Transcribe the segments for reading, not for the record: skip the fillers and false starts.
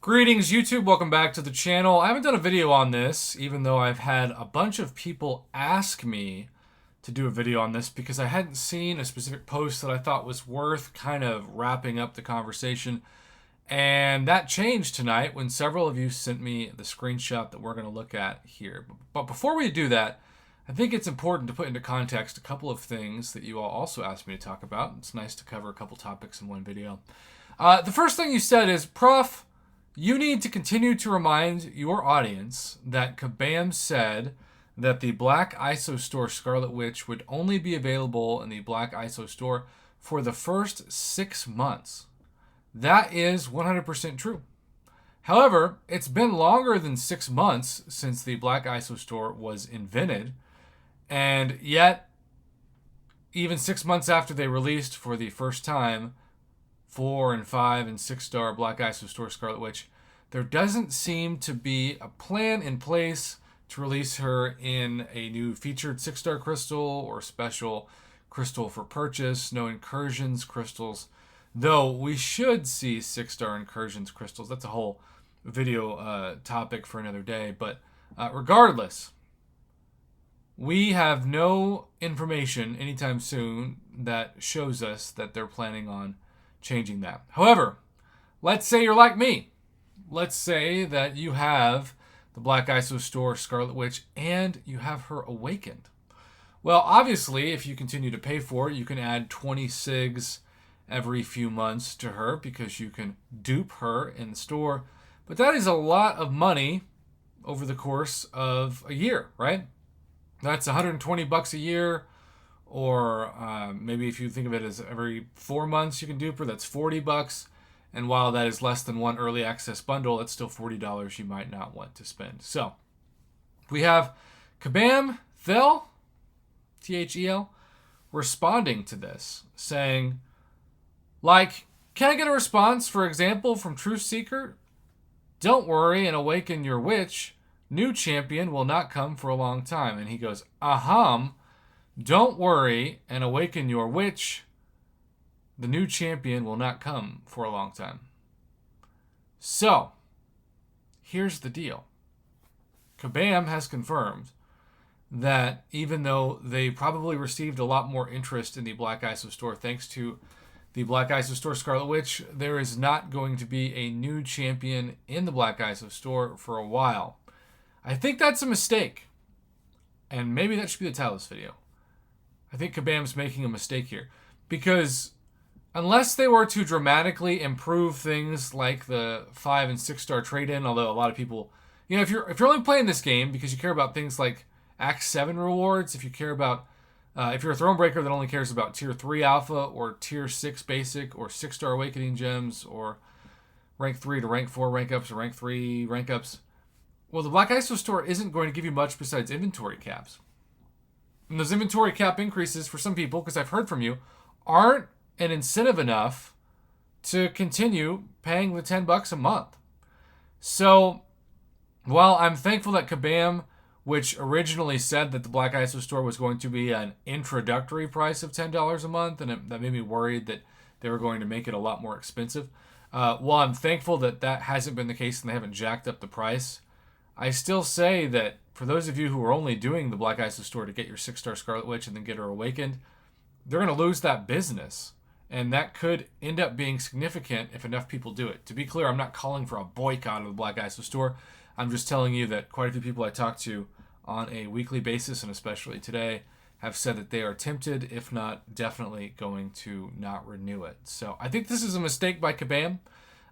Greetings YouTube, welcome back to the channel. I haven't done a video on this, even though I've had a bunch of people ask me to do a video on this because I hadn't seen a specific post that I thought was worth kind of wrapping up the conversation. And that changed tonight when several of you sent me the screenshot that we're going to look at here. But before we do that, I think it's important to put into context a couple of things that you all also asked me to talk about. It's nice to cover a couple topics in one video. The first thing you said is, Prof, you need to continue to remind your audience that Kabam said that the Black ISO Store Scarlet Witch would only be available in the Black ISO Store for the first 6 months. That is 100% true. However, it's been longer than 6 months since the Black ISO Store was invented, and yet, even 6 months after they released for the first time 4 and 5 and 6 star Black ISO Store Scarlet Witch, there doesn't seem to be a plan in place to release her in a new featured 6 star crystal or special crystal for purchase. No incursions crystals, though we should see 6 star incursions crystals. That's a whole video topic for another day. But regardless, we have no information anytime soon that shows us that they're planning on changing that. However, let's say you're like me. Let's say that you have the Black ISO Store Scarlet Witch and you have her awakened. Well, obviously, if you continue to pay for it, you can add 20 SIGs every few months to her because you can dupe her in the store. But that is a lot of money over the course of a year, right? That's $120 a year. Or maybe if you think of it as every 4 months you can dupe her, that's $40. And while that is less than one early access bundle, that's still $40 you might not want to spend. So we have Kabam, Thel, Thel, responding to this, saying, like, can I get a response, for example, from Truth Seeker? Don't worry and awaken your witch. New champion will not come for a long time. And he goes, aham. Don't worry and awaken your witch. The new champion will not come for a long time. So, here's the deal. Kabam has confirmed that even though they probably received a lot more interest in the Black ISO Store thanks to the Black ISO Store Scarlet Witch, there is not going to be a new champion in the Black ISO Store for a while. I think that's a mistake. And maybe that should be the title of this video. I think Kabam's making a mistake here. Because unless they were to dramatically improve things like the 5 and 6 star trade-in, although a lot of people, if you're only playing this game because you care about things like Act 7 rewards, if you care about, if you're a Thronebreaker that only cares about Tier 3 Alpha or Tier 6 Basic or 6 star Awakening Gems or Rank 3 to Rank 4 rank ups or Rank 3 rank ups, well, the Black ISO Store isn't going to give you much besides inventory caps. And those inventory cap increases for some people, because I've heard from you, aren't an incentive enough to continue paying the $10 a month. So, while I'm thankful that Kabam, which originally said that the Black ISO Store was going to be an introductory price of $10 a month, and that made me worried that they were going to make it a lot more expensive. While I'm thankful that that hasn't been the case and they haven't jacked up the price, I still say that for those of you who are only doing the Black ISO Store to get your 6 star Scarlet Witch and then get her awakened, they're going to lose that business. And that could end up being significant if enough people do it. To be clear, I'm not calling for a boycott of the Black ISO Store. I'm just telling you that quite a few people I talk to on a weekly basis, and especially today, have said that they are tempted, if not definitely going to not renew it. So I think this is a mistake by Kabam.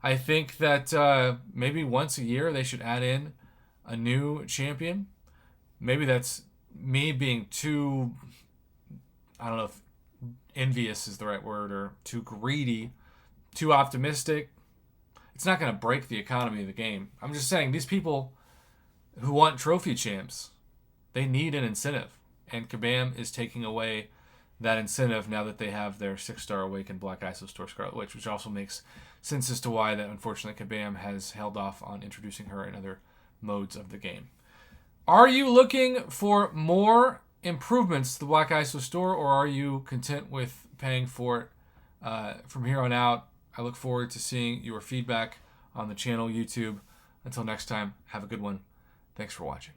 I think that maybe once a year they should add in a new champion. Maybe that's me being too, I don't know if envious is the right word, or too greedy, too optimistic. It's not going to break the economy of the game. I'm just saying these people who want trophy champs, they need an incentive. And Kabam is taking away that incentive now that they have their 6 star Awakened Black ISO Store Scarlet Witch, which also makes sense as to why that unfortunately Kabam has held off on introducing her in other modes of the game. Are you looking for more improvements to the Black ISO Store, or are you content with paying for it from here on out? I look forward to seeing your feedback on the channel, YouTube. Until next time, have a good one. Thanks for watching.